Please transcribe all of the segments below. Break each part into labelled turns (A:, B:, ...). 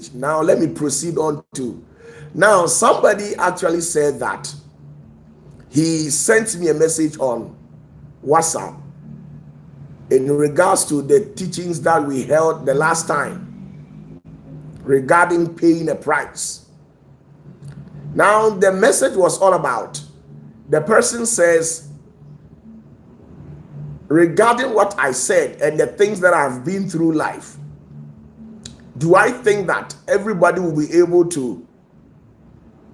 A: message. Now let me proceed on to. Now somebody actually said that he sent me a message on WhatsApp in regards to the teachings that we held the last time regarding paying a price. Now the message was all about, the person says, regarding what I said and the things that I've been through life, do I think that everybody will be able to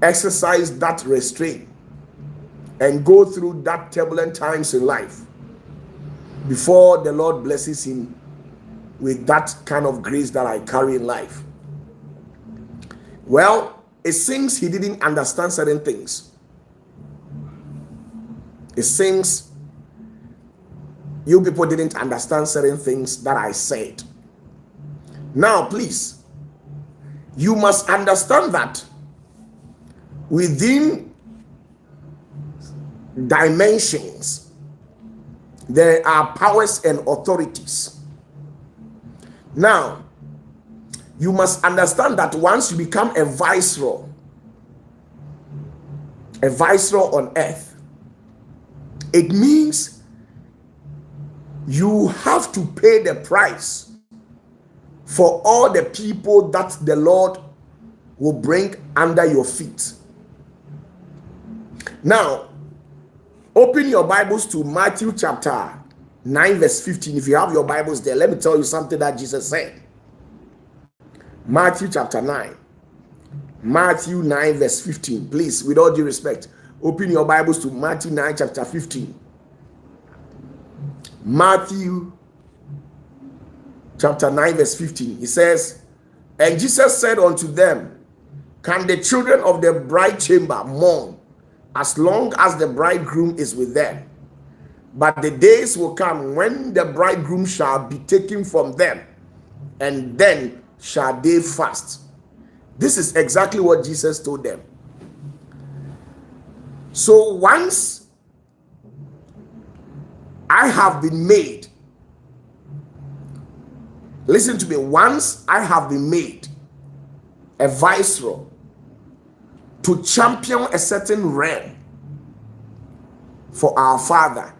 A: exercise that restraint and go through that turbulent times in life before the Lord blesses him with that kind of grace that I carry in life? Well, it seems he didn't understand certain things. It seems you people didn't understand certain things that I said. Now, please, you must understand that within dimensions, there are powers and authorities. Now, you must understand that once you become a viceroy on earth, it means you have to pay the price for all the people that the Lord will bring under your feet. Now, open your Bibles to Matthew chapter 9 verse 15. If you have your Bibles there, let me tell you something that Jesus said. Matthew chapter 9. Matthew 9 verse 15. Please, with all due respect, open your Bibles to Matthew 9 chapter 15. Matthew chapter 9 verse 15. He says, and Jesus said unto them, can the children of the bride chamber mourn as long as the bridegroom is with them? But the days will come when the bridegroom shall be taken from them, and then shall they fast. This is exactly what Jesus told them. So once I have been made, listen to me, once I have been made a viceroy to champion a certain realm for our Father,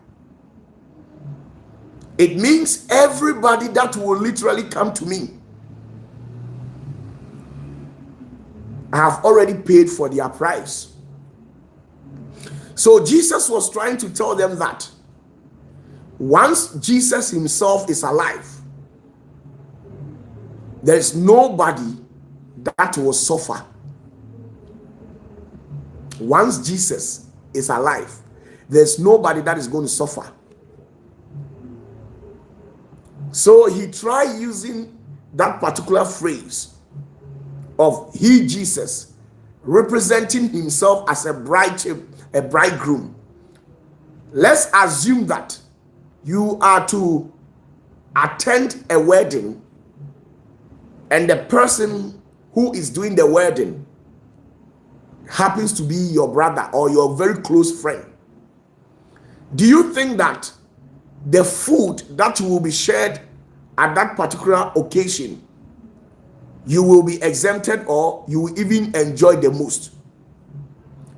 A: it means everybody that will literally come to me, I have already paid for their price. So Jesus was trying to tell them that once Jesus himself is alive, there is nobody that will suffer. Once Jesus is alive, there's nobody that is going to suffer. So he tried using that particular phrase of he, Jesus, representing himself as a bridegroom. Let's assume that you are to attend a wedding and the person who is doing the wedding happens to be your brother or your very close friend. Do you think that the food that will be shared at that particular occasion, you will be exempted or you will even enjoy the most?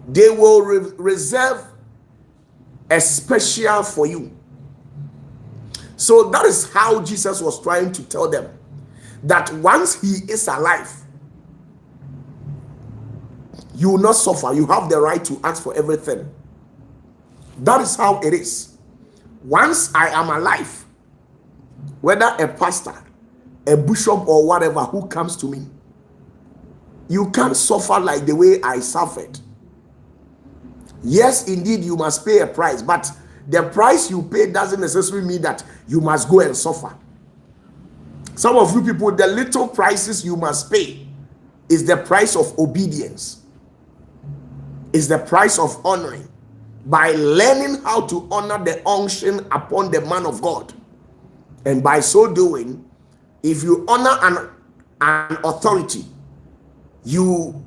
A: They will reserve a special for you. So that is how Jesus was trying to tell them that once he is alive, you will not suffer. You have the right to ask for everything. That is how it is. Once I am alive, whether a pastor, a bishop, or whatever who comes to me, you can't suffer like the way I suffered. Yes, indeed, you must pay a price, but the price you pay doesn't necessarily mean that you must go and suffer. Some of you people, the little prices you must pay is the price of obedience, is the price of honoring, by learning how to honor the unction upon the man of God. And by so doing, if you honor an authority, you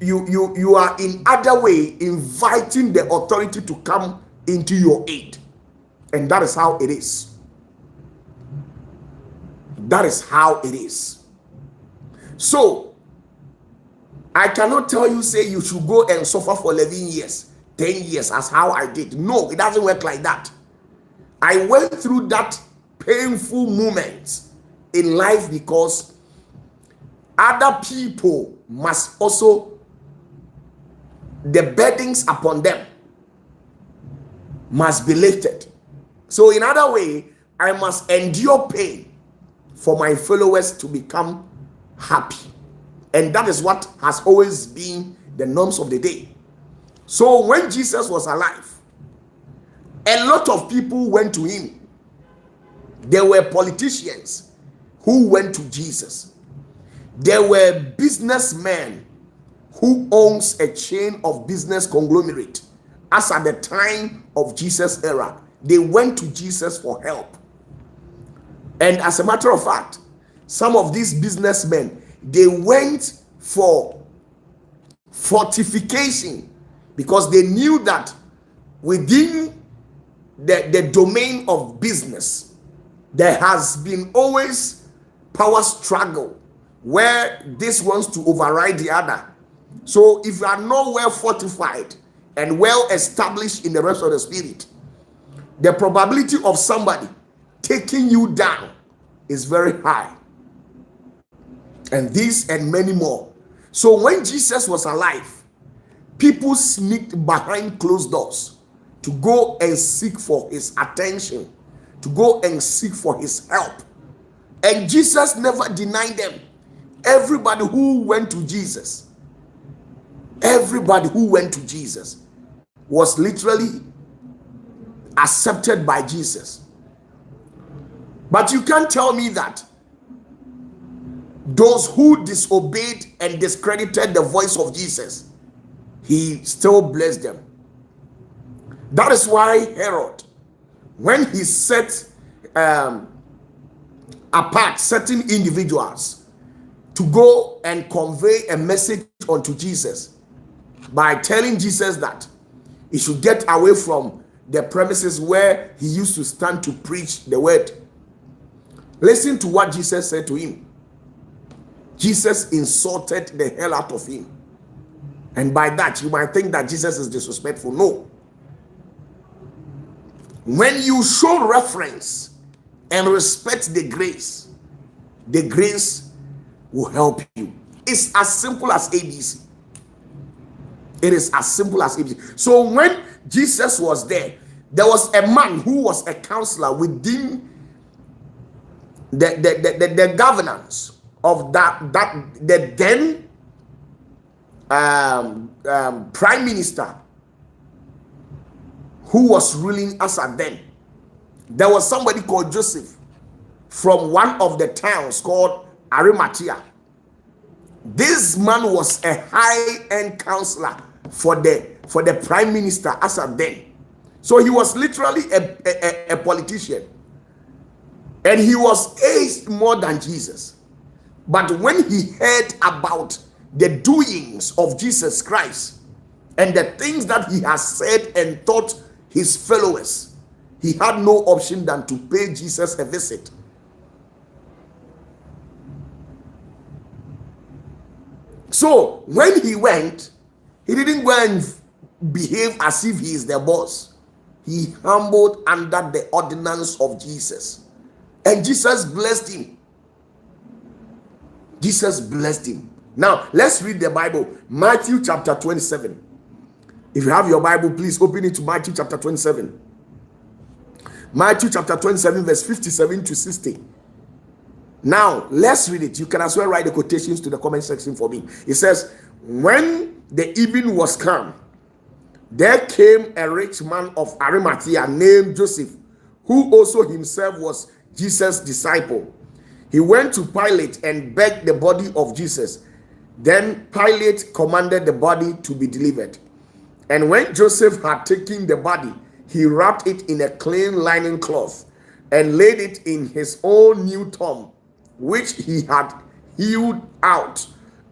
A: are in other way inviting the authority to come into your aid. And that is how it is. That is how it is. So I cannot tell you, say you should go and suffer for 11 years, 10 years, as how I did. No, it doesn't work like that. I went through that painful moment in life because other people must also, the burdens upon them must be lifted. So in other way, I must endure pain for my followers to become happy. And that is what has always been the norms of the day. So when Jesus was alive, a lot of people went to him. There were politicians who went to Jesus. There were businessmen who owns a chain of business conglomerate. As at the time of Jesus' era, they went to Jesus for help. And as a matter of fact, some of these businessmen, they went for fortification because they knew that within the domain of business, there has been always power struggle where this wants to override the other. So if you are not well fortified and well established in the rest of the spirit, the probability of somebody taking you down is very high. And this and many more. So when Jesus was alive, people sneaked behind closed doors to go and seek for his attention, to go and seek for his help. And Jesus never denied them. Everybody who went to Jesus, was literally accepted by Jesus. But you can't tell me that those who disobeyed and discredited the voice of Jesus, he still blessed them. That is why Herod, when he set apart certain individuals to go and convey a message unto Jesus by telling Jesus that he should get away from the premises where he used to stand to preach the word. Listen to what Jesus said to him. Jesus insulted the hell out of him. And by that, you might think that Jesus is disrespectful. No. When you show reference and respect the grace will help you. It's as simple as ABC. It is as simple as ABC. So when Jesus was there was a man who was a counselor within the governance of the then prime minister who was ruling us at then. There was somebody called Joseph from one of the towns called Arimathea. This man was a high-end counselor for the prime minister as at then. So he was literally a politician, and he was aged more than Jesus. But when he heard about the doings of Jesus Christ and the things that he has said and taught his followers, he had no option than to pay Jesus a visit. So when he went, he didn't go and behave as if he is the boss. He humbled under the ordinance of Jesus. And Jesus blessed him. Jesus blessed him. Now, let's read the Bible. Matthew chapter 27. If you have your Bible, please open it to Matthew chapter 27. Matthew chapter 27, verse 57 to 60. Now, let's read it. You can as well write the quotations to the comment section for me. It says, when the evening was come, there came a rich man of Arimathea named Joseph, who also himself was Jesus' disciple. He went to Pilate and begged the body of Jesus. Then Pilate commanded the body to be delivered. And when Joseph had taken the body, he wrapped it in a clean linen cloth and laid it in his own new tomb, which he had hewed out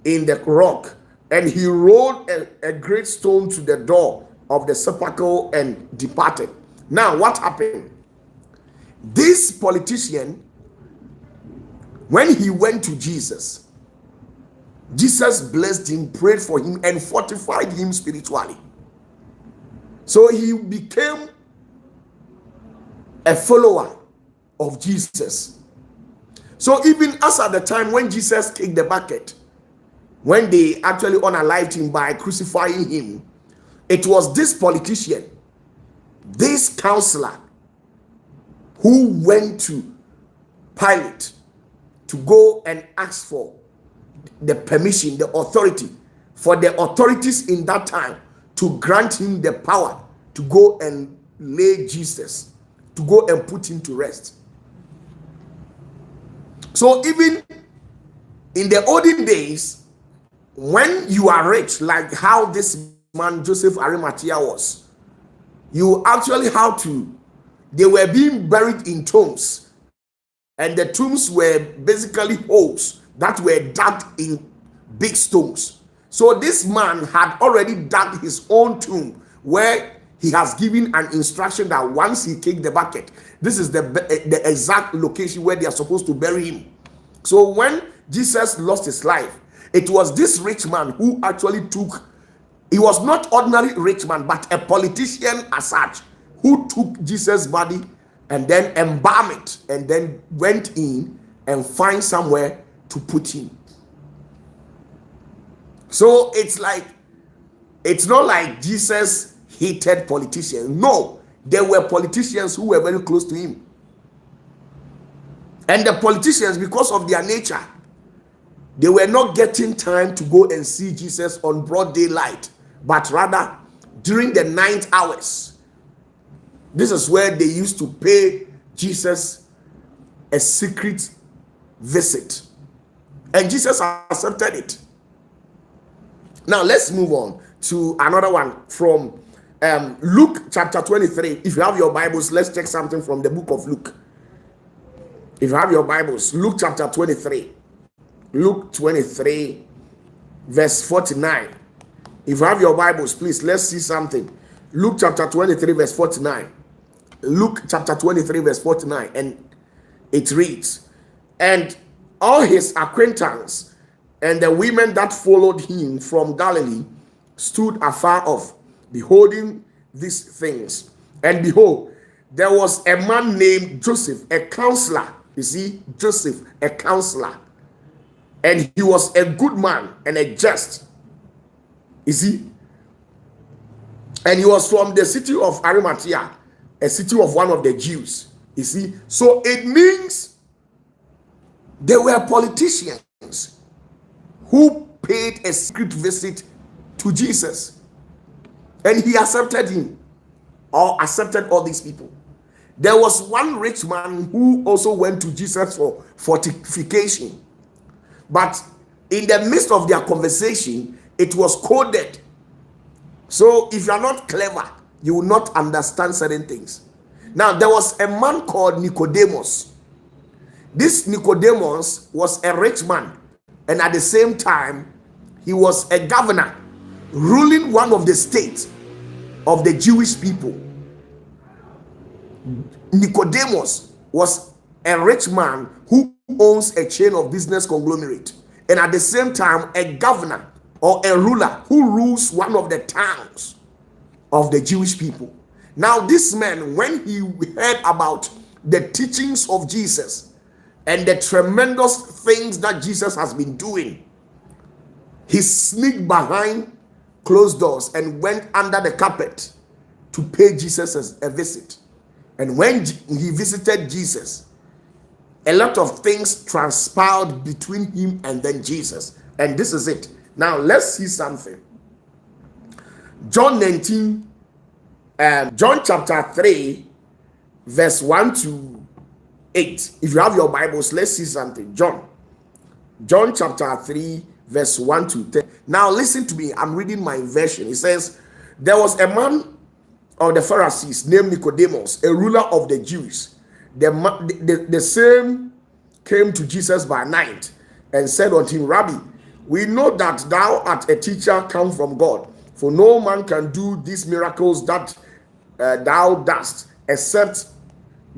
A: in the rock. And he rolled a great stone to the door of the sepulchre and departed. Now, what happened? This politician, when he went to Jesus, Jesus blessed him, prayed for him, and fortified him spiritually. So he became a follower of Jesus. So even as at the time when Jesus kicked the bucket, when they actually unalived him by crucifying him, it was this politician, this counselor, who went to Pilate to go and ask for the permission, the authority, for the authorities in that time to grant him the power to go and lay Jesus, to go and put him to rest. So even in the olden days, when you are rich, like how this man Joseph Arimathea was, you actually have to, they were being buried in tombs, and the tombs were basically holes that were dug in big stones. So this man had already dug his own tomb, where he has given an instruction that once he kicked the bucket, this is the exact location where they are supposed to bury him. So when Jesus lost his life, it was this rich man who actually took, he was not ordinary rich man, but a politician as such, who took Jesus' body and then embalmed it, and then went in and find somewhere to put him. So it's not like Jesus hated politicians. No, there were politicians who were very close to him. And the politicians, because of their nature, they were not getting time to go and see Jesus on broad daylight, but rather during the night hours. This is where they used to pay Jesus a secret visit. And Jesus accepted it. Now let's move on to another one from Luke chapter 23. If you have your Bibles, let's check something from the book of Luke. If you have your Bibles, Luke chapter 23. Luke 23 verse 49. If you have your Bibles, please, let's see something. Luke chapter 23 verse 49. Luke chapter 23 verse 49. And it reads, and all his acquaintance and the women that followed him from Galilee stood afar off, beholding these things. And behold, there was a man named Joseph, a counselor. You see, Joseph, a counselor. And he was a good man and a just. You see? And he was from the city of Arimathea, a city of one of the Jews. You see? So it means there were politicians who paid a secret visit to Jesus. And he accepted him, or accepted all these people. There was one rich man who also went to Jesus for fortification. But in the midst of their conversation, it was coded. So if you are not clever, you will not understand certain things. Now, there was a man called Nicodemus. This Nicodemus was a rich man, and at the same time, he was a governor ruling one of the states of the Jewish people. Nicodemus was a rich man who owns a chain of business conglomerate, and at the same time a governor or a ruler who rules one of the towns of the Jewish people. Now this man, when he heard about the teachings of Jesus and the tremendous things that Jesus has been doing, he sneaked behind closed doors and went under the carpet to pay Jesus a visit. And when he visited Jesus, a lot of things transpired between him and then Jesus. And this is it. Now let's see something. John 19, John chapter 3, verse 1 to 8. If you have your Bibles, let's see something. John chapter 3, verse 1 to 10. Now listen to me. I'm reading my version. It says, there was a man of the Pharisees named Nicodemus, a ruler of the Jews. The same came to Jesus by night and said unto him, Rabbi, we know that thou art a teacher come from God, for no man can do these miracles that thou dost, except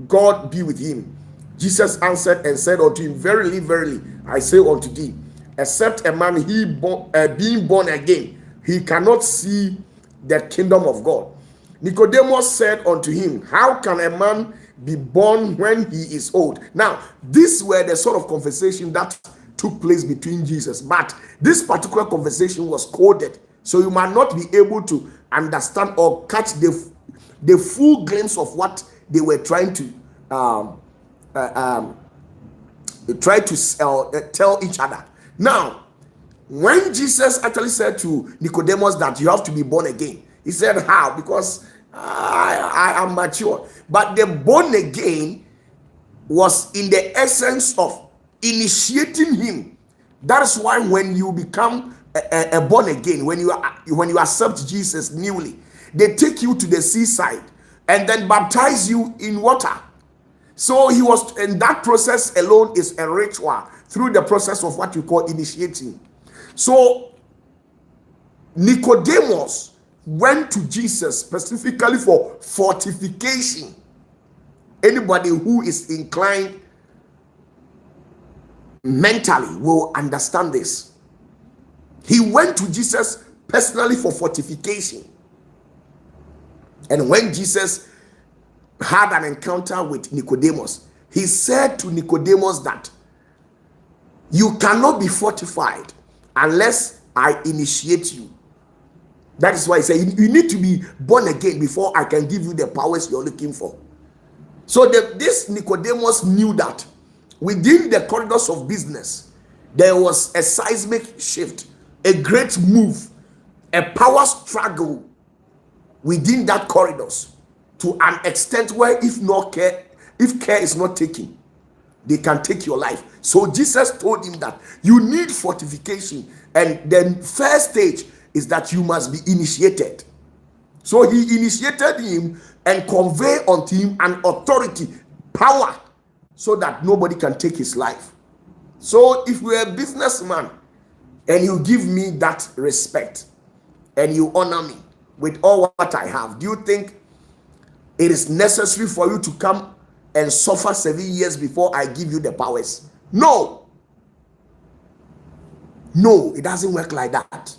A: God be with him. Jesus answered and said unto him, verily, verily, I say unto thee, except a man being born again, he cannot see the kingdom of God. Nicodemus said unto him, how can a man be born when he is old? Now, these were the sort of conversation that took place between Jesus, but this particular conversation was coded, so you might not be able to understand or catch the full glimpse of what they were trying to tell each other. Now, when Jesus actually said to Nicodemus that you have to be born again, he said, how? Because I am mature. But the born again was in the essence of initiating him. That is why when you become a born again, when you accept Jesus newly, they take you to the seaside and then baptize you in water. So he was in that process alone is a ritual through the process of what you call initiating. So Nicodemus went to Jesus specifically for fortification. Anybody who is inclined mentally will understand this. He went to Jesus personally for fortification. And when Jesus had an encounter with Nicodemus, he said to Nicodemus that you cannot be fortified unless I initiate you. That is why he said you need to be born again before I can give you the powers you're looking for. So this Nicodemus knew that within the corridors of business, there was a seismic shift, a great move, a power struggle within that corridors to an extent where if care is not taken, they can take your life. So Jesus told him that you need fortification, and the first stage is that you must be initiated. So he initiated him and conveyed unto him an authority, power, so that nobody can take his life. So if you're a businessman and you give me that respect and you honor me with all what I have, do you think it is necessary for you to come and suffer 7 years before I give you the powers? No, it doesn't work like that.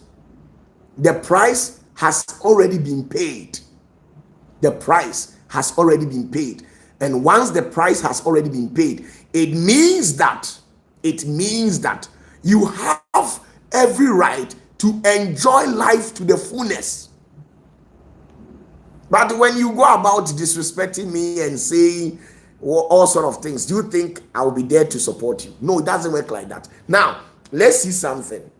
A: The price has already been paid. The price has already been paid. And once the price has already been paid, it means that you have every right to enjoy life to the fullness. But when you go about disrespecting me and saying all sort of things, do you think I will be there to support you? No, it doesn't work like that. Now, let's see something.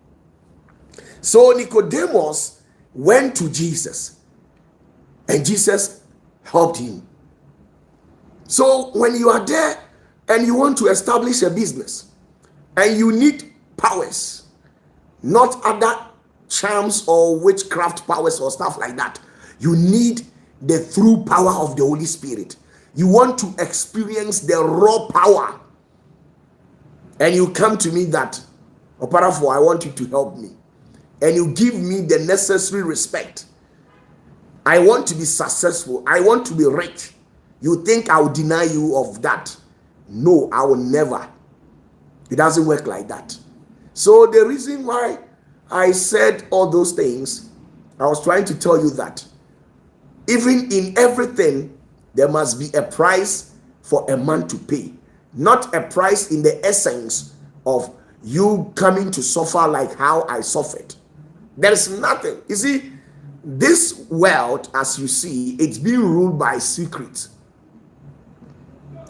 A: So Nicodemus went to Jesus and Jesus helped him. So when you are there and you want to establish a business and you need powers, not other charms or witchcraft powers or stuff like that, you need the true power of the Holy Spirit. You want to experience the raw power, and you come to me that, Opatafuor, I want you to help me, and you give me the necessary respect. I want to be successful. I want to be rich. You think I will deny you of that? No, I will never. It doesn't work like that. So the reason why I said all those things, I was trying to tell you that even in everything, there must be a price for a man to pay. Not a price in the essence of you coming to suffer like how I suffered. There is nothing. You see, this world, as you see, it's being ruled by secrets.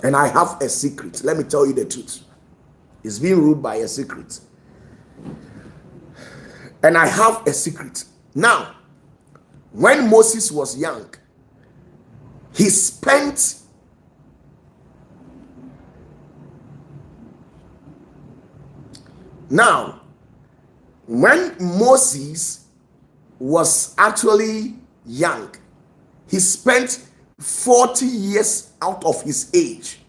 A: And I have a secret. Let me tell you the truth. It's being ruled by a secret. And I have a secret. Now, when Moses was young, he spent when Moses was actually young, he spent 40 years out of his age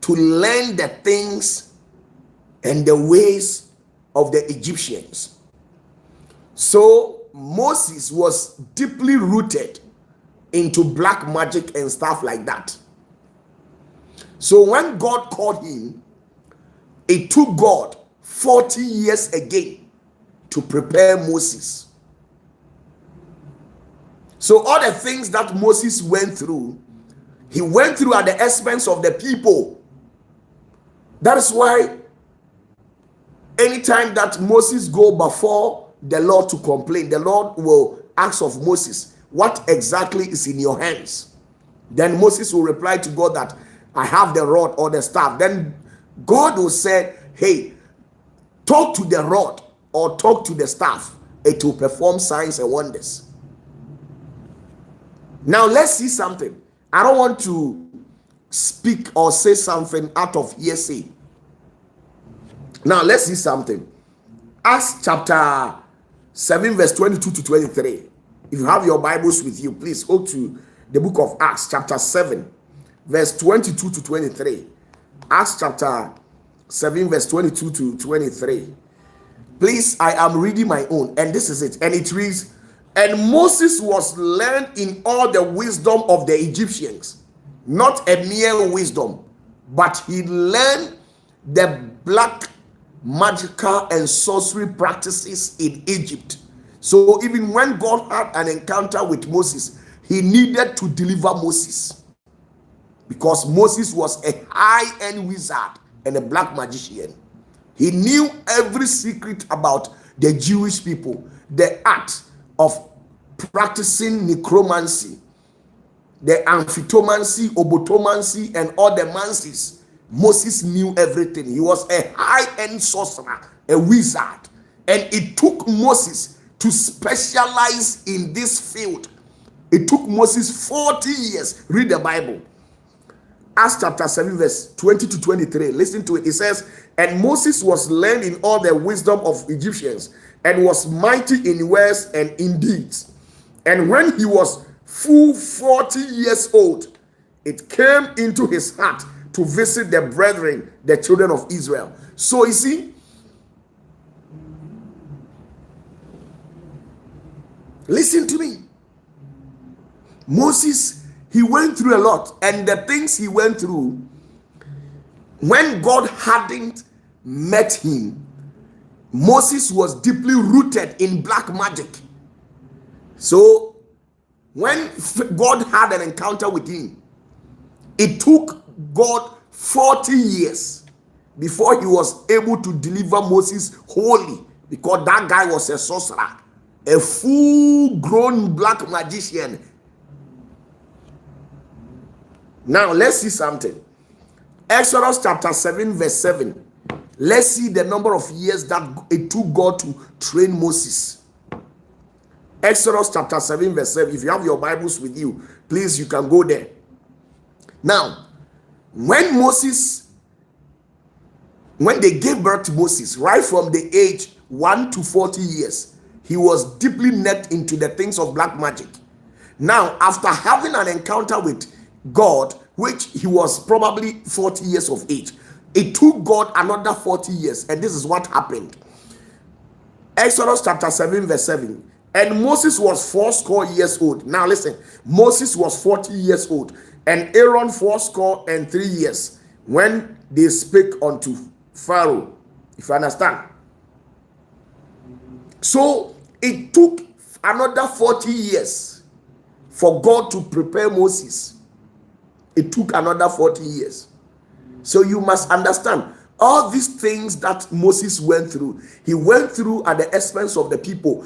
A: to learn the things and the ways of the Egyptians. So Moses was deeply rooted into black magic and stuff like that. So when God called him, it took God 40 years again to prepare Moses. So all the things that Moses went through, he went through at the expense of the people. That is why anytime that Moses go before the Lord to complain, the Lord will ask of Moses, what exactly is in your hands? Then Moses will reply to God that I have the rod or the staff. Then God will say, hey, talk to the rod or talk to the staff. It will perform signs and wonders. Now let's see something. I don't want to speak or say something out of hearsay. Now let's see something. Acts chapter 7 verse 22 to 23. If you have your Bibles with you, please go to the book of Acts chapter 7 verse 22 to 23. Acts chapter 7 verse 22 to 23. Please, I am reading my own, and this is it. And it reads, and Moses was learned in all the wisdom of the Egyptians, not a mere wisdom, but he learned the black magical and sorcery practices in Egypt. So even when God had an encounter with Moses, he needed to deliver Moses, because Moses was a high-end wizard and a black magician. He knew every secret about the Jewish people, the art of practicing necromancy, the amphitomancy, obotomancy, and all the mancies. Moses knew everything. He was a high-end sorcerer, a wizard, and it took Moses to specialize in this field. It took Moses 40 years. Read the Bible. Acts chapter 7 verse 20 to 23. Listen to it. It says, and Moses was learned in all the wisdom of Egyptians, and was mighty in words and in deeds. And when he was full 40 years old, it came into his heart to visit the brethren, the children of Israel. So you see, listen to me. Moses, he went through a lot, and the things he went through, when God hadn't met him, Moses was deeply rooted in black magic. So when God had an encounter with him, it took God 40 years before he was able to deliver Moses wholly, because that guy was a sorcerer, a full-grown black magician. Now let's see something. Exodus chapter 7 verse 7. Let's see the number of years that it took God to train Moses. Exodus chapter 7 verse 7. If you have your Bibles with you, please, you can go there. Now, when they gave birth to Moses, right from the age 1 to 40 years, he was deeply net into the things of black magic. Now, after having an encounter with God, which he was probably 40 years of age, it took God another 40 years, and this is what happened. Exodus chapter 7 verse 7. And Moses was 80 years old. Now listen, Moses was 40 years old, and Aaron 83 years when they spake unto Pharaoh. If you understand. So it took another 40 years for God to prepare Moses. It took another 40 years. So you must understand, all these things that Moses went through, he went through at the expense of the people.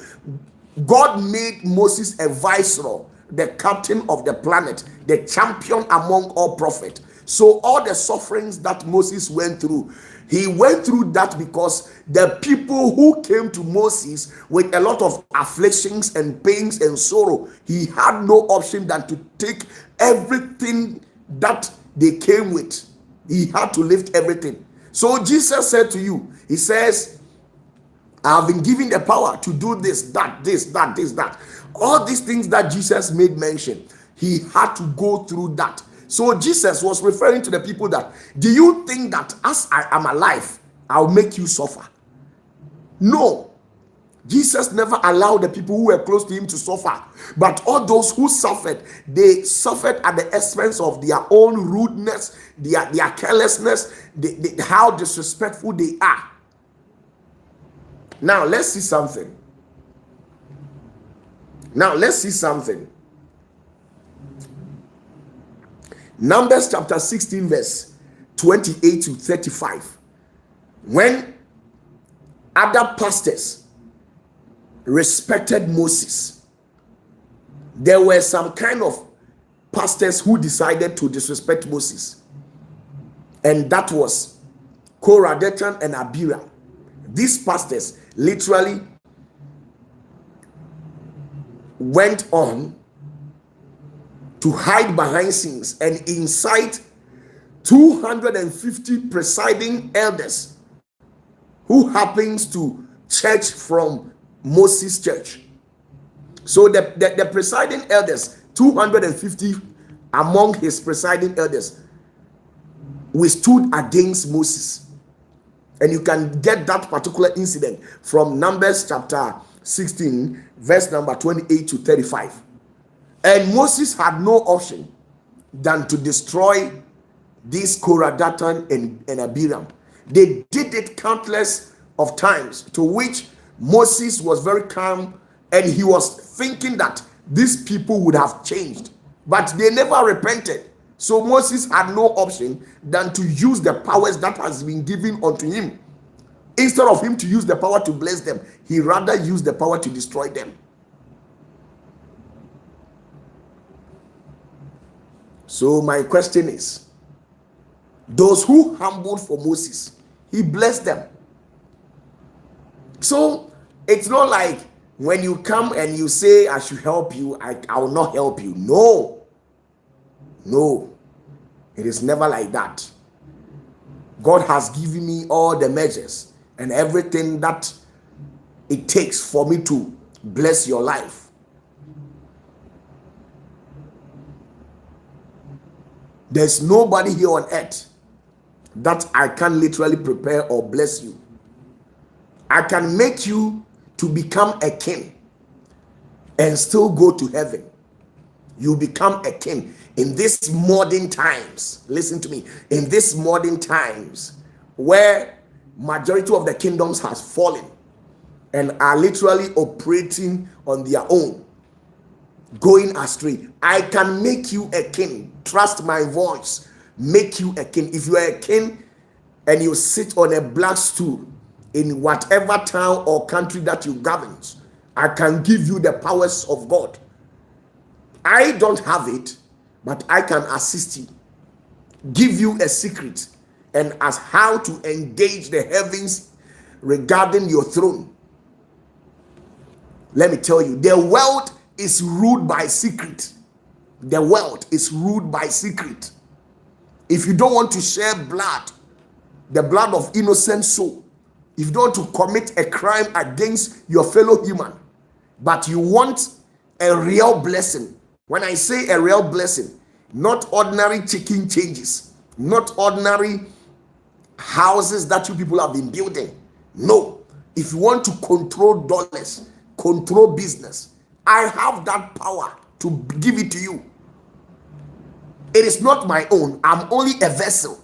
A: God made Moses a viceroy, the captain of the planet, the champion among all prophets. So all the sufferings that Moses went through, he went through that because the people who came to Moses with a lot of afflictions and pains and sorrow, he had no option than to take everything that they came with. He had to lift everything. So Jesus said to you, he says, I have been given the power to do this, that, this, that, this, that. All these things that Jesus made mention, he had to go through that. So Jesus was referring to the people that, do you think that as I am alive, I'll make you suffer? No. Jesus never allowed the people who were close to him to suffer. But all those who suffered, they suffered at the expense of their own rudeness, their carelessness, how disrespectful they are. Now let's see something. Numbers chapter 16 verse 28 to 35. When other pastors respected Moses, there were some kind of pastors who decided to disrespect Moses, and that was Korah, Dathan, and Abiram. These pastors literally went on to hide behind scenes and incite 250 presiding elders who happens to church from Moses' church. So the presiding elders, 250 among his presiding elders, withstood against Moses. And you can get that particular incident from Numbers chapter 16 verse number 28 to 35. And Moses had no option than to destroy these Korah, Dathan, and Abiram. They did it countless of times, to which Moses was very calm, and he was thinking that these people would have changed, but they never repented. So Moses had no option than to use the powers that has been given unto him. Instead of him to use the power to bless them, he rather used the power to destroy them. So my question is, those who humbled for Moses, he blessed them. So it's not like when you come and you say, I should help you, I will not help you. No, it is never like that. God has given me all the measures and everything that it takes for me to bless your life. There's nobody here on earth that I can literally prepare or bless you. I can make you to become a king and still go to heaven. You become a king in these modern times. Listen to me. In these modern times where majority of the kingdoms has fallen and are literally operating on their own, going astray, I can make you a king. Trust my voice. Make you a king. If you are a king and you sit on a black stool in whatever town or country that you govern, I can give you the powers of God. I don't have it, but I can assist you, give you a secret, and as how to engage the heavens regarding your throne. Let me tell you, the world is ruled by secret. The world is ruled by secret. If you don't want to share blood, the blood of innocent soul, if you don't want to commit a crime against your fellow human, but you want a real blessing. When I say a real blessing, not ordinary chicken changes, not ordinary houses that you people have been building. No, if you want to control dollars, control business, I have that power to give it to you. It is not my own. I'm only a vessel,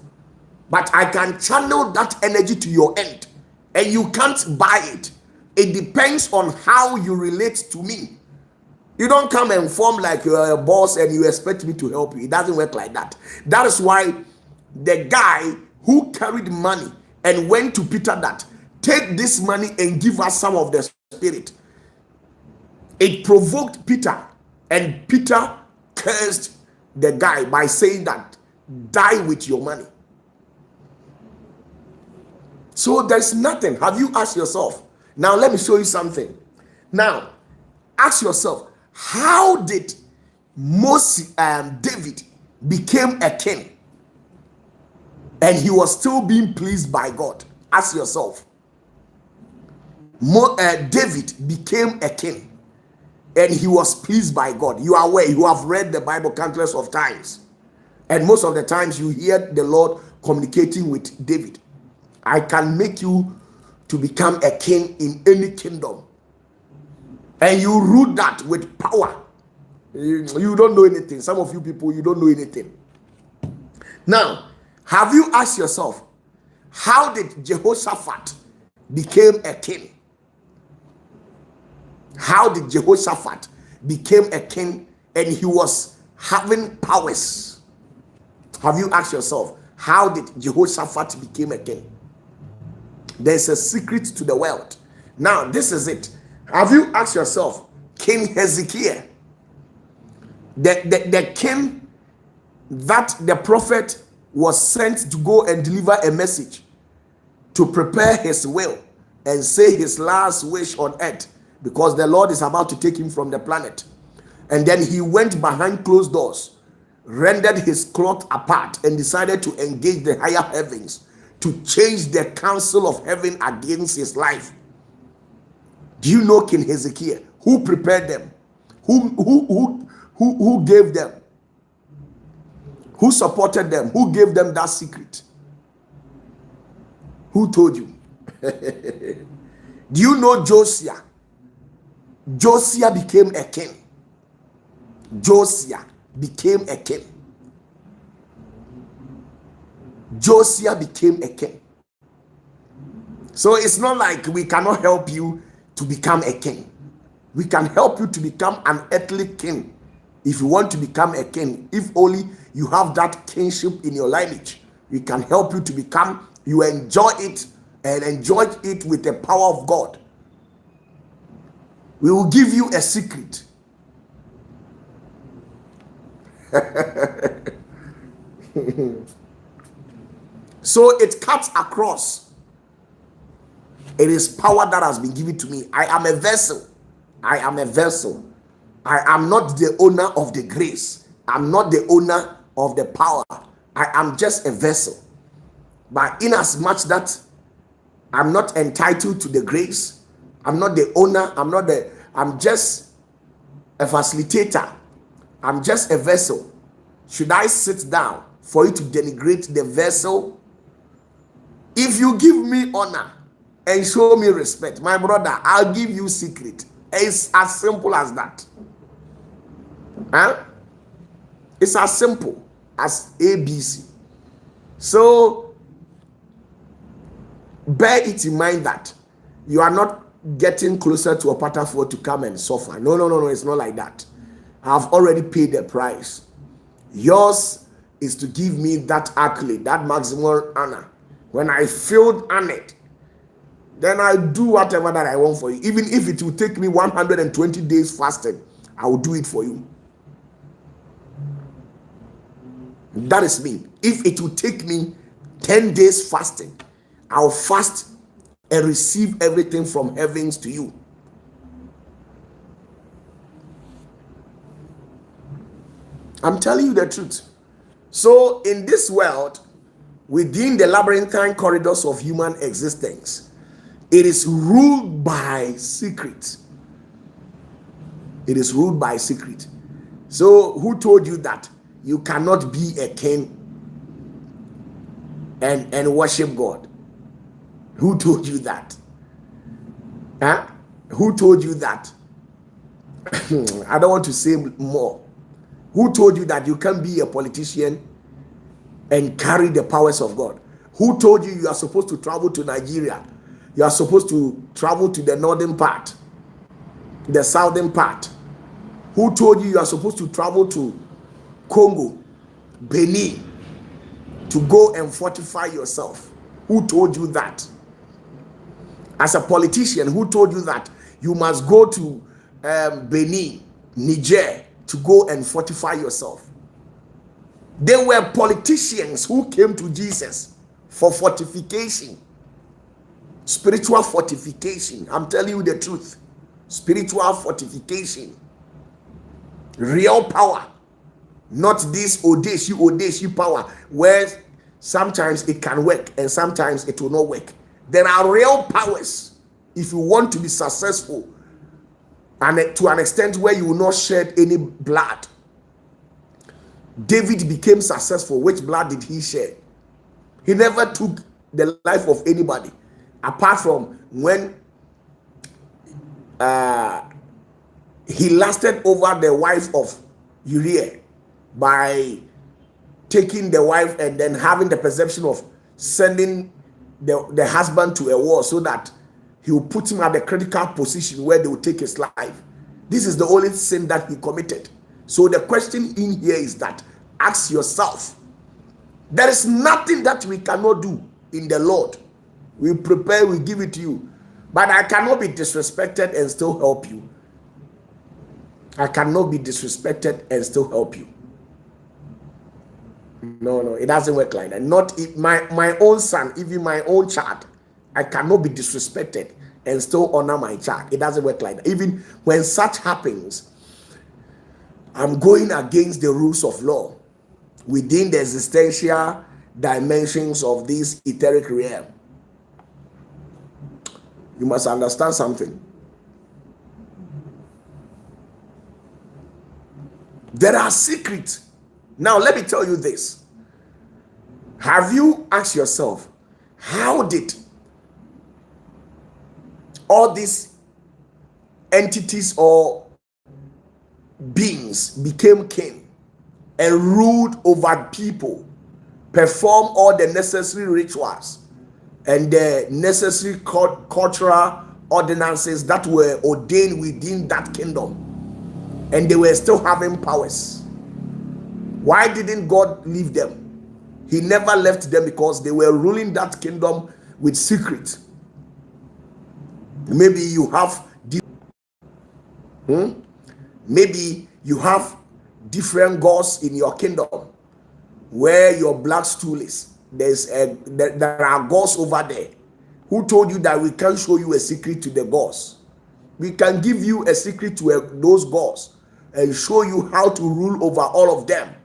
A: but I can channel that energy to your end, and you can't buy it. It depends on how you relate to me. You don't come and form like you're a boss and you expect me to help you. It doesn't work like that. That is why the guy who carried money and went to Peter that, take this money and give us some of the spirit. It provoked Peter, and Peter cursed the guy by saying that, die with your money. So there's nothing. Have you asked yourself? Now let me show you something. Now ask yourself, how did David became a king and he was still being pleased by God? Ask yourself. David became a king and he was pleased by God. You are aware, you have read the Bible countless of times, and most of the times you hear the Lord communicating with David. I can make you to become a king in any kingdom, and you rule that with power. You don't know anything. Some of you people, you don't know anything. Now, have you asked yourself, how did Jehoshaphat became a king? How did Jehoshaphat became a king and he was having powers? Have you asked yourself, how did Jehoshaphat become a king? There's a secret to the world. Now, this is it. Have you asked yourself, King Hezekiah, the king that the prophet was sent to go and deliver a message to prepare his will and say his last wish on earth, because the Lord is about to take him from the planet. And then he went behind closed doors, rendered his cloth apart, and decided to engage the higher heavens to change the counsel of heaven against his life. Do you know King Hezekiah? Who prepared them? Who gave them? Who supported them? Who gave them that secret? Who told you? Do you know Josiah? Josiah became a king. Josiah became a king. Josiah became a king. So it's not like we cannot help you to become a king. We can help you to become an earthly king if you want to become a king. If only you have that kingship in your lineage, we can help you to become. You enjoy it and enjoy it with the power of God. We will give you a secret. So it cuts across. It is power that has been given to me. I am a vessel. I am a vessel. I am not the owner of the grace. I'm not the owner of the power. I am just a vessel. But in as much that I'm not entitled to the grace, I'm not the owner, I'm just a facilitator. I'm just a vessel. Should I sit down for you to denigrate the vessel? If you give me honor and show me respect, my brother, I'll give you secret. It's as simple as that. Huh? It's as simple as ABC. So bear it in mind that you are not getting closer to Opatafuor to come and suffer. No, it's not like that. I've already paid the price. Yours is to give me that accolade, that maximum honor. When I feel honored, then I do whatever that I want for you. Even if it will take me 120 days fasting, I will do it for you. That is me. If it will take me 10 days fasting, I'll fast and receive everything from heavens to you. I'm telling you the truth. So in this world, within the labyrinthine corridors of human existence, it is ruled by secret. It is ruled by secret. So who told you that you cannot be a king and worship God? Who told you that? Huh? Who told you that? I don't want to say more. Who told you that you can be a politician and carry the powers of God? Who told you you are supposed to travel to Nigeria? You are supposed to travel to the northern part, the southern part? Who told you you are supposed to travel to Congo, Benin, to go and fortify yourself? Who told you that? As a politician, who told you that you must go to Benin, Niger, to go and fortify yourself? There were politicians who came to Jesus for fortification, spiritual fortification. I'm telling you the truth. Spiritual fortification, real power, not this audacious power where sometimes it can work and sometimes it will not work. There are real powers if you want to be successful, and to an extent where you will not shed any blood. David became successful. Which blood did he shed? He never took the life of anybody, apart from when he lasted over the wife of Uriah by taking the wife and then having the perception of sending the husband to a war so that he will put him at the critical position where they will take his life. This is the only sin that he committed. So the question in here is that, ask yourself, there is nothing that we cannot do in the Lord. We prepare, we give it to you. But I cannot be disrespected and still help you. I cannot be disrespected and still help you. No, it doesn't work like that. Not if my own son, even my own child. I cannot be disrespected and still honor my child. It doesn't work like that. Even when such happens, I'm going against the rules of law within the existential dimensions of this etheric realm. You must understand something. There are secrets. Now, let me tell you this. Have you asked yourself, how did all these entities or beings became king and ruled over people, perform all the necessary rituals and the necessary cultural ordinances that were ordained within that kingdom, and they were still having powers? Why didn't God leave them? He never left them because they were ruling that kingdom with secret. Maybe you have maybe you have different gods in your kingdom where your black stool is. There are gods over there. Who told you that we can't show you a secret to the gods? We can give you a secret to those gods and show you how to rule over all of them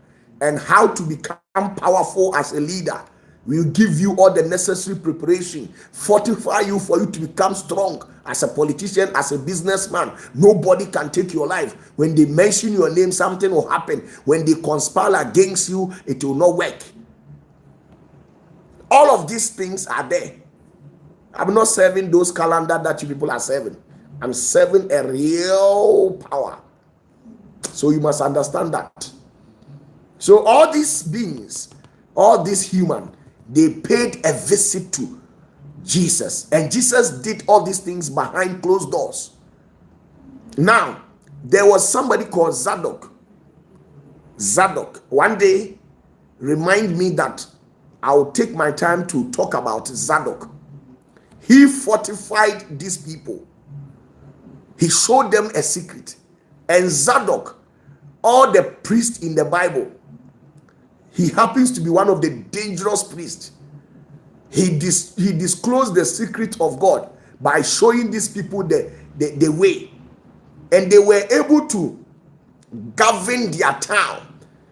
A: and how to become powerful as a leader. We'll give you all the necessary preparation, fortify you for you to become strong as a politician, as a businessman. Nobody can take your life. When they mention your name, something will happen. When they conspire against you, it will not work. All of these things are there. I'm not serving those calendar that you people are serving. I'm serving a real power. So you must understand that. So all these beings, all these human, they paid a visit to Jesus, and Jesus did all these things behind closed doors. Now, there was somebody called Zadok. One day, remind me that I'll take my time to talk about Zadok. He fortified these people. He showed them a secret. And Zadok, all the priests in the Bible, he happens to be one of the dangerous priests. He disclosed the secret of God by showing these people the way. And they were able to govern their town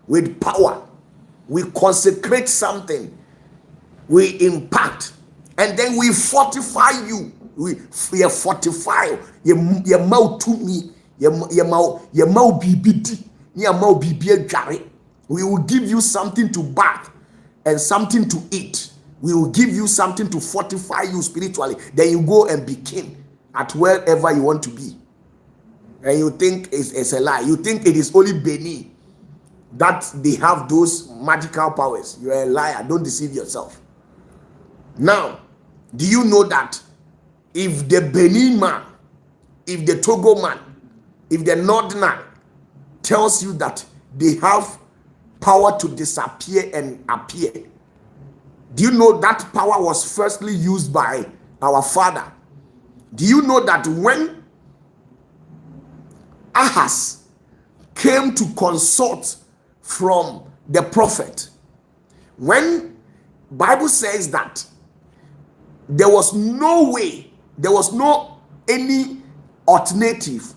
A: with power. We consecrate something. We impact. And then we fortify you. We fortify your mouth to me. Your mouth bibidi. Your mouth bibi. We will give you something to bath and something to eat. We will give you something to fortify you spiritually. Then you go and be king at wherever you want to be. And you think it's a lie. You think it is only Benin that they have those magical powers. You're a liar. Don't deceive yourself. Now, do you know that if the Benin man, if the Togo man, if the Northerner tells you that they have power to disappear and appear, do you know that power was firstly used by our father? Do you know that when Ahaz came to consult from the prophet, when Bible says that there was no way, there was no any alternative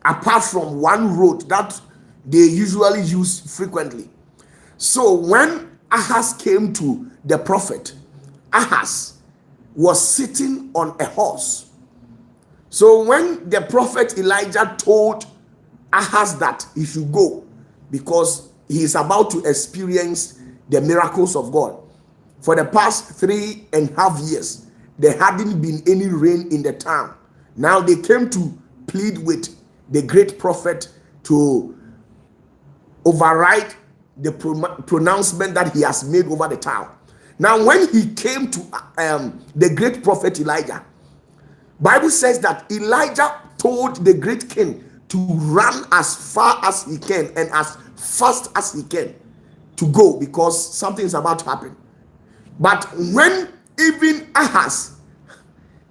A: apart from one road that they usually use frequently. So when Ahaz came to the prophet, Ahaz was sitting on a horse. So when the prophet Elijah told Ahaz that he should go because he is about to experience the miracles of God. For the past 3.5 years, there hadn't been any rain in the town. Now they came to plead with the great prophet to override the pronouncement that he has made over the town. Now when he came to the great prophet Elijah, Bible says that Elijah told the great king to run as far as he can and as fast as he can to go, because something is about to happen. But when even Ahaz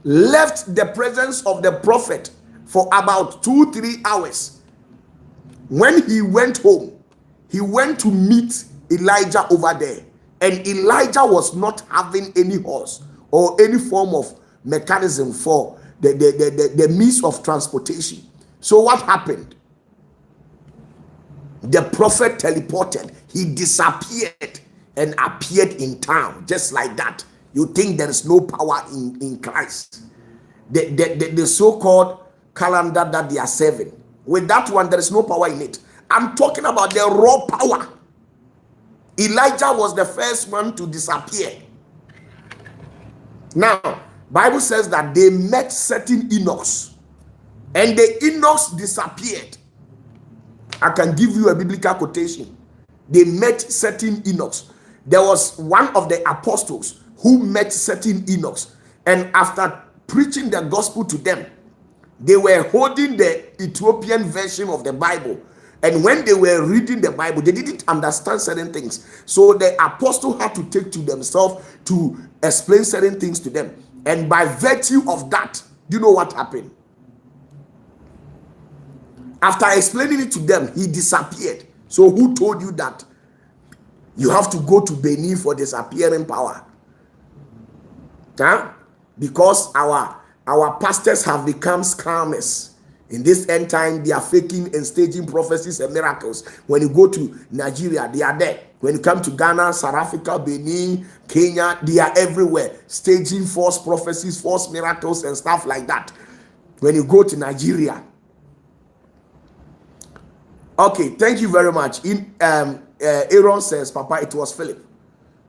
A: left the presence of the prophet for about 2-3 hours, when he went home, he went to meet Elijah over there, and Elijah was not having any horse or any form of mechanism for the means of transportation. So what happened? The prophet teleported. He disappeared and appeared in town just like that. You think there is no power in Christ? The so-called calendar that they are serving, with that one there is no power in it. I'm talking about the raw power. Elijah was the first one to disappear. Now, Bible says that they met certain eunuchs, and the eunuchs disappeared. I can give you a biblical quotation. They met certain eunuchs. There was one of the apostles who met certain eunuchs, and after preaching the gospel to them, they were holding the Ethiopian version of the Bible. And when they were reading the Bible, they didn't understand certain things. So the apostle had to take to themselves to explain certain things to them. And by virtue of that, do you know what happened? After explaining it to them, he disappeared. So who told you that you have to go to Benin for disappearing power? Huh? Because our pastors have become scammers. In this end time, they are faking and staging prophecies and miracles. When you go to Nigeria, they are there. When you come to Ghana, South Africa, Benin, Kenya, they are everywhere, staging false prophecies, false miracles, and stuff like that. When you go to Nigeria. Okay, thank you very much. Aaron says, Papa, it was Philip.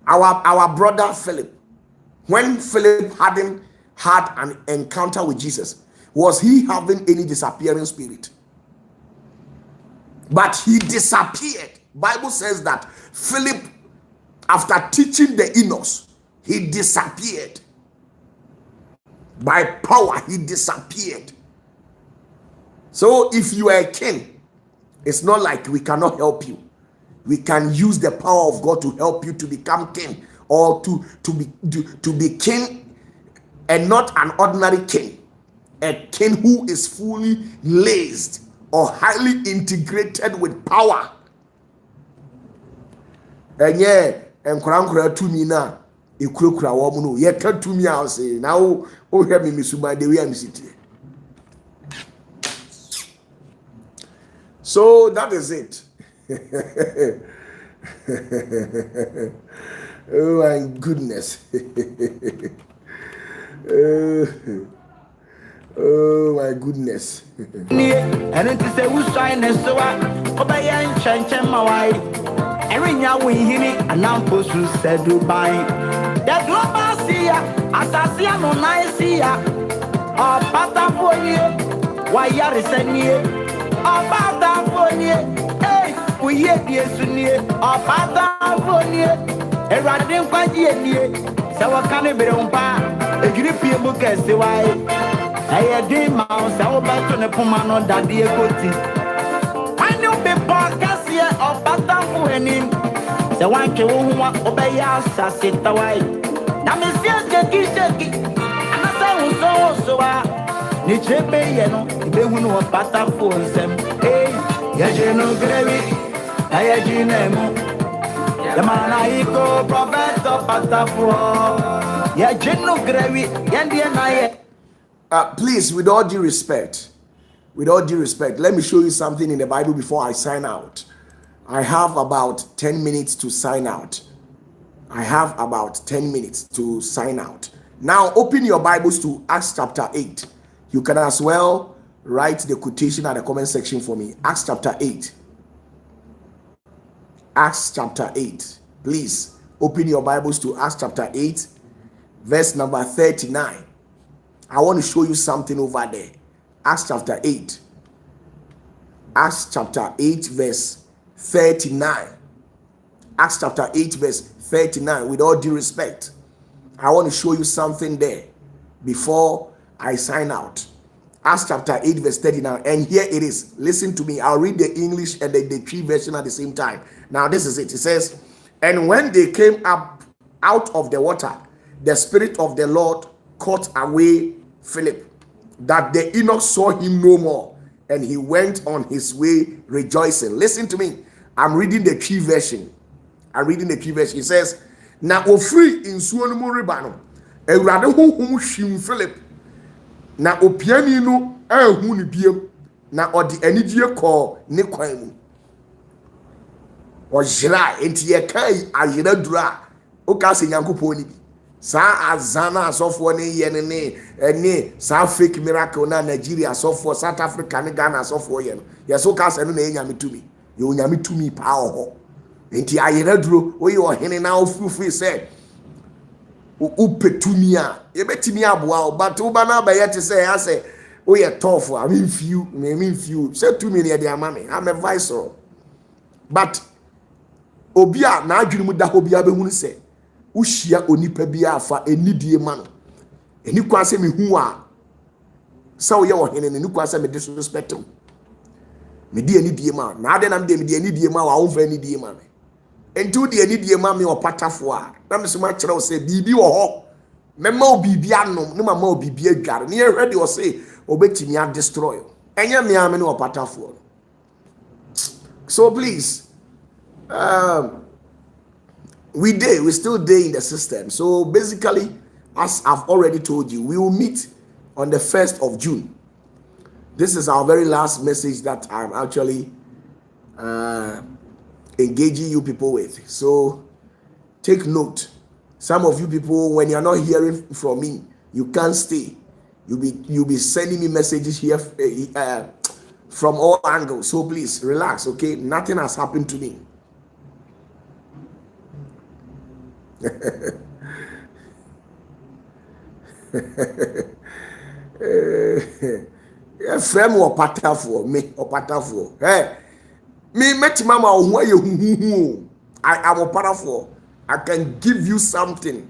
A: Our brother Philip. When Philip hadn't had an encounter with Jesus, was he having any disappearing spirit? But he disappeared. Bible says that Philip, after teaching the eunuchs, he disappeared. By power, he disappeared. So if you are a king, it's not like we cannot help you. We can use the power of God to help you to become king, or to be king, and not an ordinary king. A king who is fully laced or highly integrated with power. And yeah, and Kurankura to me now, a crocra woman, yet come to me, I'll say, now, oh, hear me, Miss Uba, the way I'm sitting. So that is it. Oh my goodness. Oh my goodness.
B: And it is a who's trying to so obey and change my wife. Every now we hear it, and now post to say Dubai. The global seer, Assassin on Nicaea, Opatafuor, why are you saying Opatafuor? Hey, we hear this near Opatafuor, a riding quite near. So what can it be on par? A European book as the way. I did mouse, I will back to the Pomano that the equity. I know the podcast here of Opatafuor and him. The one who want to obey us, I sit away. Now, Miss Jackie, and I say, so, Niche Bay, you know, they who know Opatafuor them. Hey, Yajino Gravy, Ayajinemo. The man I go, Prophet Opatafuor. Yajino Gravy, Yandian I.
A: Please, with all due respect, let me show you something in the Bible before I sign out. I have about 10 minutes to sign out. Now, open your Bibles to Acts chapter 8. You can as well write the quotation at the comment section for me. Acts chapter 8. Acts chapter 8. Please, open your Bibles to Acts chapter 8, verse number 39. I want to show you something over there. Acts chapter 8. Acts chapter 8 verse 39. Acts chapter 8 verse 39. With all due respect, I want to show you something there before I sign out. Acts chapter 8 verse 39, and here it is. Listen to me. I'll read the English and the Tree version at the same time. Now this is it. It says, and when they came up out of the water, the Spirit of the Lord caught away Philip, that the eunuch saw him no more, and he went on his way rejoicing. Listen to me. I'm reading the Tree version. It says, na ofri insuo no mu reba no, Awurade honhom hwim Philip, na opiani no ahu ne biem, na odi anigye kɔ ne kwan mu. Ojira enti ye kai ayira dura o ka se Nyankopɔn ni bi. Sa azana asofo ne ye ne sa fake miracle na Nigeria asofo, South Africa ne Ghana asofo ye no. Ye so ka se no na enyame tumi. Ye onyame tumi pa ho. Enti ayira duro o ye ohene na ofufu se upetumi a ye betimi aboa, but wo ba na ba ye te se ya se o ye tough. I mean few say 2 million dey amame. I'm a viceroy. But obia na adwene mu da ho bia behunu se uhia onipa bia afa enidie ma no eni kwa se mehu a sa wo ye ohene ne ni kwa se me disrespect him me di enidie ma na ade na me di enidie ma wa wo fa enidie ma me enti di enidie ma me opatafo a na me so ma kire wo se bibi wo ho mema obibi anom ne mama obibi adware ne ye hwede wo se obetimi a destroy enya me ame ne opatafo. So please, we still day in the system. So basically, as I've already told you, we will meet on the 1st of June. This is our very last message that I'm actually engaging you people with. So take note. Some of you people, when you're not hearing from me, you can't stay. You'll be sending me messages here from all angles. So please relax, okay? Nothing has happened to me. Frame Opatafuor. Hey, me met mama I am Opatafuor. I can give you something.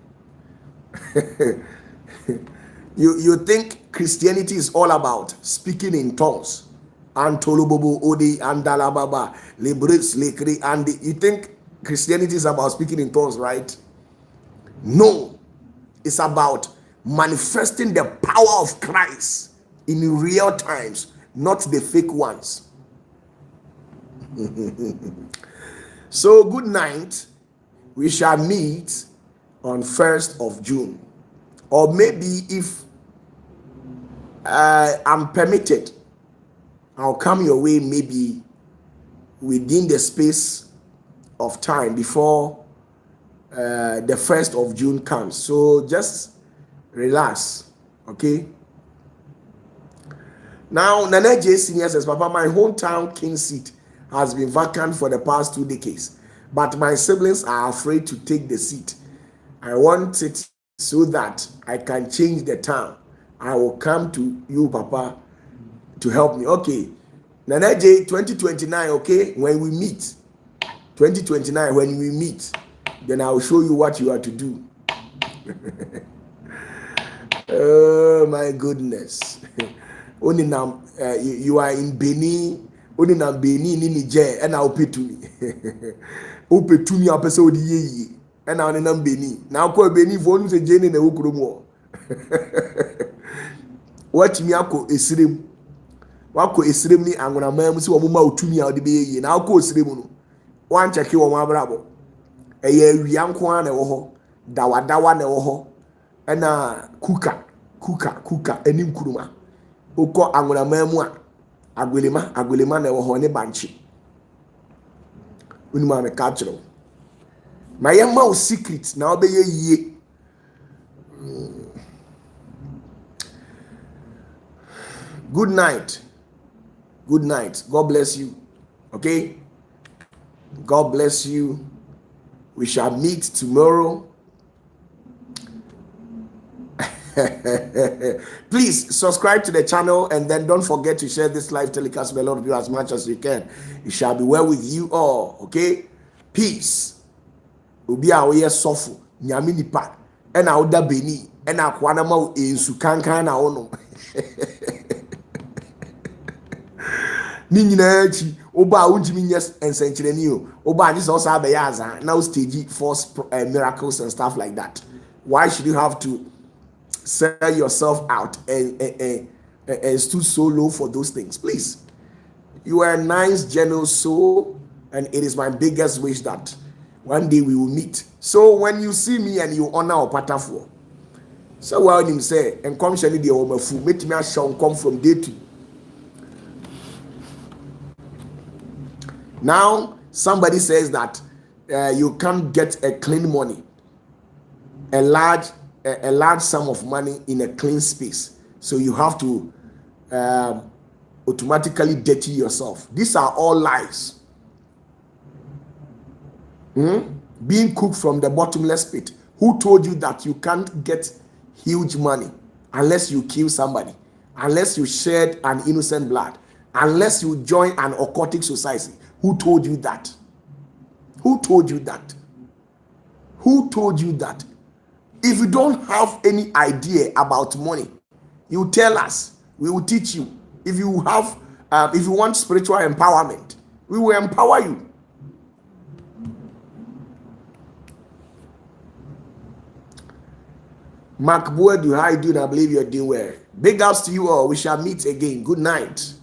A: You think Christianity is all about speaking in tongues? Antolobobo odi andalababa libris lekri, and you think Christianity is about speaking in tongues, right? No, it's about manifesting the power of Christ in real times, not the fake ones. So good night. We shall meet on 1st of June, or maybe if I'm permitted, I'll come your way maybe within the space of time before the 1st of June comes. So just relax, okay? Now, Nana J. Senior says, Papa, my hometown king seat has been vacant for the past 2 decades, but my siblings are afraid to take the seat. I want it so that I can change the town. I will come to you, Papa, to help me. Okay, Nana J, 2029, okay, when we meet, 2029, when we meet, then I will show you what you are to do. Oh my goodness. Only now you are in Benin, only now Benin in Niger, and I'll pay to me. Ope to me, I'll pay so the ye, and now in Benin. Now call Benin for one say Jane in the Ukrumo. Watch me, I'll esrim. Wako esrim ni angona mamu si wamuma utumi a odi be ye na akọ esrim no wan check wo ma brabo eye awia nko a na wo ho dawadawa na wo ho na kuka enim kuruma ukọ angona mamu a agwelema na wo ho ne banchi unima me capture ma ye ma o secret na obeye yie. Good night. Good night. God bless you. Okay? God bless you. We shall meet tomorrow. Please subscribe to the channel and then don't forget to share this live telecast with a lot of you as much as you can. It shall be well with you all. Okay? Peace. Obi a oye sofu nyame nipa e na oda beni and akwanama ensu kankan na wono ni nyina achi oba unjimi nyes ensenkyereni o oba just also abeyaza now stage force miracles and stuff like that. Why should you have to sell yourself out and stood so low for those things? Please, you are a nice generous soul, and it is my biggest wish that one day we will meet. So when you see me and you honor Opatafuor, so well him say and come shani the omafu make me shall come from day to. Now somebody says that you can't get a clean money, a large sum of money in a clean space, so you have to automatically dirty yourself. These are all lies. Being cooked from the bottomless pit. Who told you that you can't get huge money unless you kill somebody, unless you shed an innocent blood, unless you join an occultic society? Who told you that? Who told you that? Who told you that? If you don't have any idea about money, you tell us, we will teach you. If you have if you want spiritual empowerment, we will empower you. Mark Boedu, how you doing? I believe you're doing well. Big ups to you all. We shall meet again. Good night.